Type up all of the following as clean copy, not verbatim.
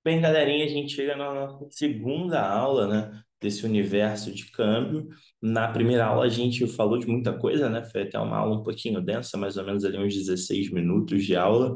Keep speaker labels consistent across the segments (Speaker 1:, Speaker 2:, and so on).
Speaker 1: Bem, galerinha, a gente chega na nossa segunda aula, né, desse universo de câmbio. Na primeira aula a gente falou de muita coisa, né? Foi até uma aula um pouquinho densa, mais ou menos ali uns 16 minutos de aula.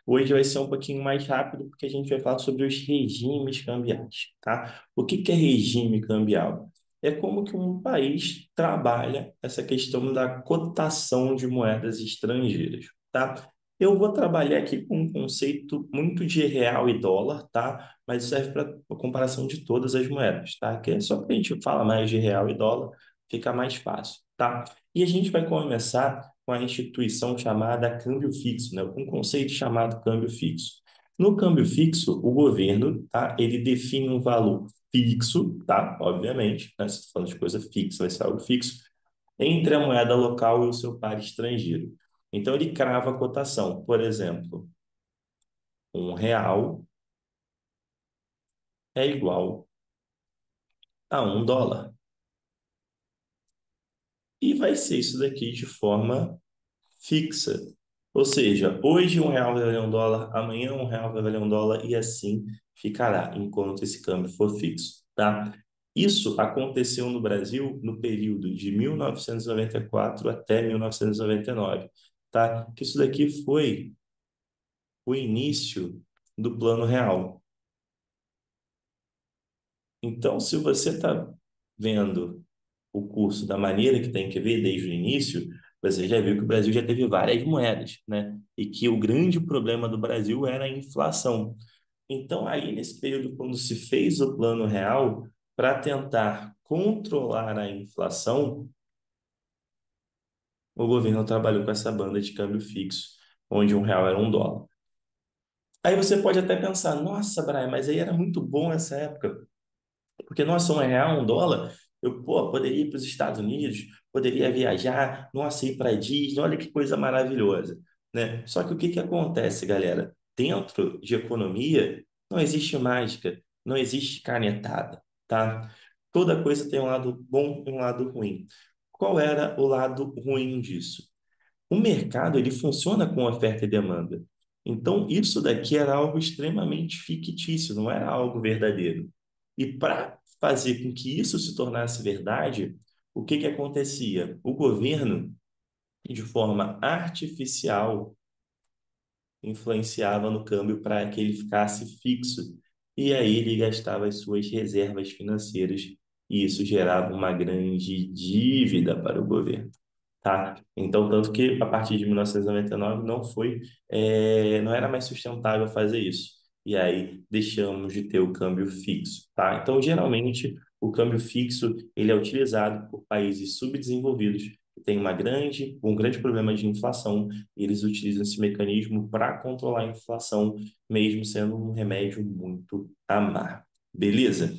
Speaker 1: Hoje vai ser um pouquinho mais rápido, porque a gente vai falar sobre os regimes cambiais, tá? O que que é regime cambial? É como que um país trabalha essa questão da cotação de moedas estrangeiras, tá? Eu vou trabalhar aqui com um conceito muito de real e dólar, tá? Mas serve para a comparação de todas as moedas, tá? Que é só que a gente fala mais de real e dólar, fica mais fácil, tá? E a gente vai começar com a instituição chamada câmbio fixo, né? Um conceito chamado câmbio fixo. No câmbio fixo, o governo, tá? Ele define um valor fixo, tá? Obviamente, né? Se estou falando de coisa fixa, vai ser algo fixo, entre a moeda local e o seu par estrangeiro. Então, ele crava a cotação. Por exemplo, R$ 1 é igual a US$ 1. E vai ser isso daqui de forma fixa. Ou seja, hoje R$ 1 vai valer US$ 1, amanhã R$ 1 vai valer US$ 1 e assim ficará, enquanto esse câmbio for fixo, tá? Isso aconteceu no Brasil no período de 1994 até 1999, tá? Que isso daqui foi o início do Plano Real. Então, se você está vendo o curso da maneira que tem que ver desde o início, você já viu que o Brasil já teve várias moedas, né? E que o grande problema do Brasil era a inflação. Então, aí, nesse período, quando se fez o Plano Real, para tentar controlar a inflação, o governo trabalhou com essa banda de câmbio fixo, onde R$ 1 era US$ 1. Aí você pode até pensar, nossa, Brian, mas aí era muito bom essa época. Porque, nossa, R$ 1, US$ 1, eu, pô, poderia ir para os Estados Unidos, poderia viajar, nossa, ir para a Disney, olha que coisa maravilhosa, né? Só que o que que acontece, galera? Dentro de economia, não existe mágica, não existe canetada, tá? Toda coisa tem um lado bom e um lado ruim. Qual era o lado ruim disso? O mercado, ele funciona com oferta e demanda. Então, isso daqui era algo extremamente fictício, não era algo verdadeiro. E para fazer com que isso se tornasse verdade, o que que acontecia? O governo, de forma artificial, influenciava no câmbio para que ele ficasse fixo. E aí ele gastava as suas reservas financeiras, e isso gerava uma grande dívida para o governo, tá? Então, tanto que a partir de 1999 não foi, não era mais sustentável fazer isso. E aí deixamos de ter o câmbio fixo, tá? Então, geralmente, o câmbio fixo ele é utilizado por países subdesenvolvidos que têm um grande problema de inflação. E eles utilizam esse mecanismo para controlar a inflação, mesmo sendo um remédio muito amargo. Beleza?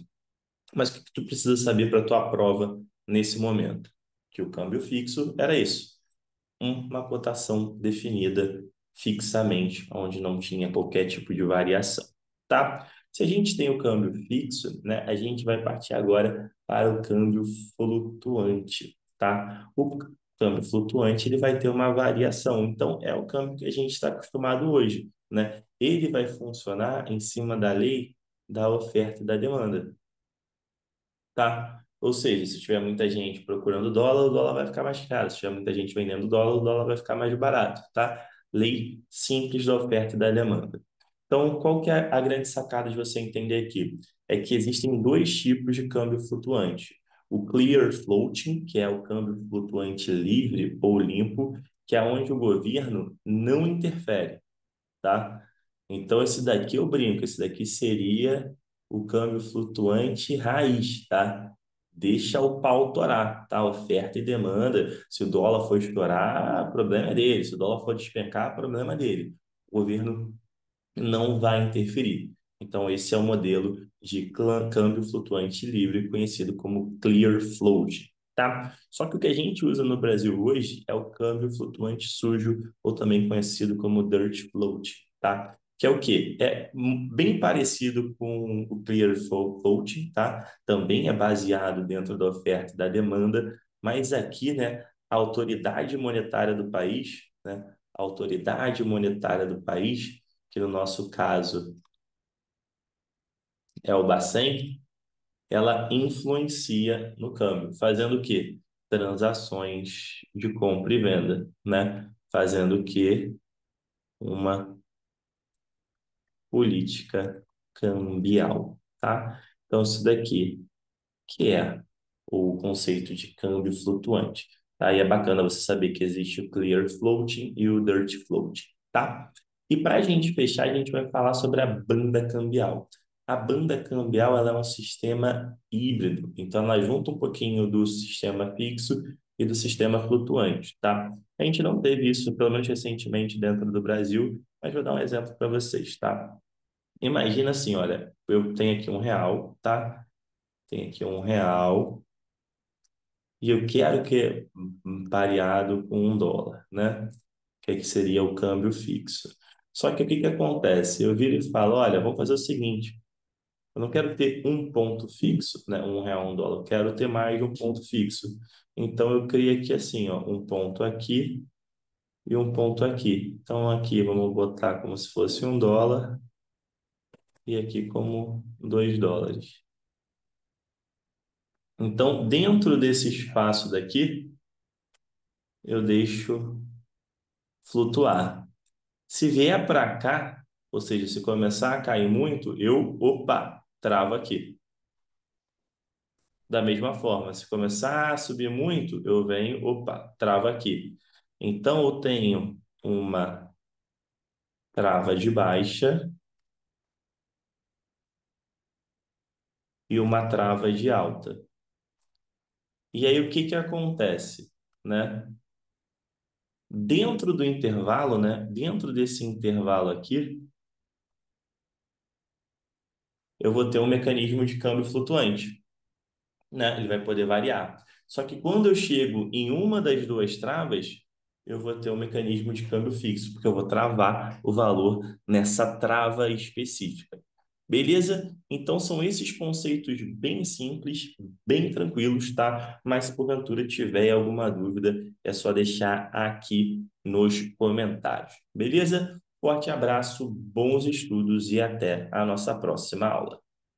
Speaker 1: Mas o que que tu precisa saber para a tua prova nesse momento? Que o câmbio fixo era isso, uma cotação definida fixamente, onde não tinha qualquer tipo de variação, tá? Se a gente tem o câmbio fixo, né, a gente vai partir agora para o câmbio flutuante, tá? O câmbio flutuante, ele vai ter uma variação, então é o câmbio que a gente está acostumado hoje, né? Ele vai funcionar em cima da lei da oferta e da demanda, tá? Ou seja, se tiver muita gente procurando dólar, o dólar vai ficar mais caro. Se tiver muita gente vendendo dólar, o dólar vai ficar mais barato, tá? Lei simples da oferta e da demanda. Então, qual que é a grande sacada de você entender aqui? É que existem dois tipos de câmbio flutuante. O clear floating, que é o câmbio flutuante livre ou limpo, que é onde o governo não interfere, tá? Então, esse daqui eu brinco, esse daqui seria o câmbio flutuante raiz, tá? Deixa o pau torar, tá? Oferta e demanda. Se o dólar for estourar, problema é dele. Se o dólar for despencar, problema é dele. O governo não vai interferir. Então, esse é o modelo de câmbio flutuante livre, conhecido como clear float, tá? Só que o que a gente usa no Brasil hoje é o câmbio flutuante sujo, ou também conhecido como dirt float, tá? Que é o quê? É bem parecido com o clear float, tá? Também é baseado dentro da oferta e da demanda, mas aqui, né, a autoridade monetária do país, né, a autoridade monetária do país, que no nosso caso é o Bacen, ela influencia no câmbio, fazendo o quê? Transações de compra e venda, né? Fazendo o quê? Uma política cambial, tá? Então, isso daqui que é o conceito de câmbio flutuante. Tá? E é bacana você saber que existe o clear floating e o dirt floating, tá? E para a gente fechar, a gente vai falar sobre a banda cambial. A banda cambial ela é um sistema híbrido, então ela junta um pouquinho do sistema fixo e do sistema flutuante, tá? A gente não teve isso, pelo menos recentemente, dentro do Brasil, mas vou dar um exemplo para vocês, tá? Imagina assim, olha, eu tenho aqui R$ 1, tá? Tenho aqui R$ 1 e eu quero que pareado com US$ 1, né? Que seria o câmbio fixo. Só que o que que acontece? Eu viro e falo, olha, vamos fazer o seguinte, eu não quero ter um ponto fixo, né? R$ 1, US$ 1, eu quero ter mais de um ponto fixo. Então eu criei aqui assim, ó, um ponto aqui e um ponto aqui. Então aqui vamos botar como se fosse US$ 1 e aqui como US$ 2. Então, dentro desse espaço daqui, eu deixo flutuar. Se vier para cá, ou seja, se começar a cair muito, opa, travo aqui. Da mesma forma, se começar a subir muito, eu venho, opa, travo aqui. Então, eu tenho uma trava de baixa e uma trava de alta. E aí, o que que acontece, né? Dentro do intervalo, né? Dentro desse intervalo aqui, eu vou ter um mecanismo de câmbio flutuante, né? Ele vai poder variar. Só que quando eu chego em uma das duas travas, eu vou ter um mecanismo de câmbio fixo, porque eu vou travar o valor nessa trava específica. Beleza? Então são esses conceitos bem simples, bem tranquilos, tá? Mas se porventura tiver alguma dúvida, é só deixar aqui nos comentários. Beleza? Forte abraço, bons estudos e até a nossa próxima aula.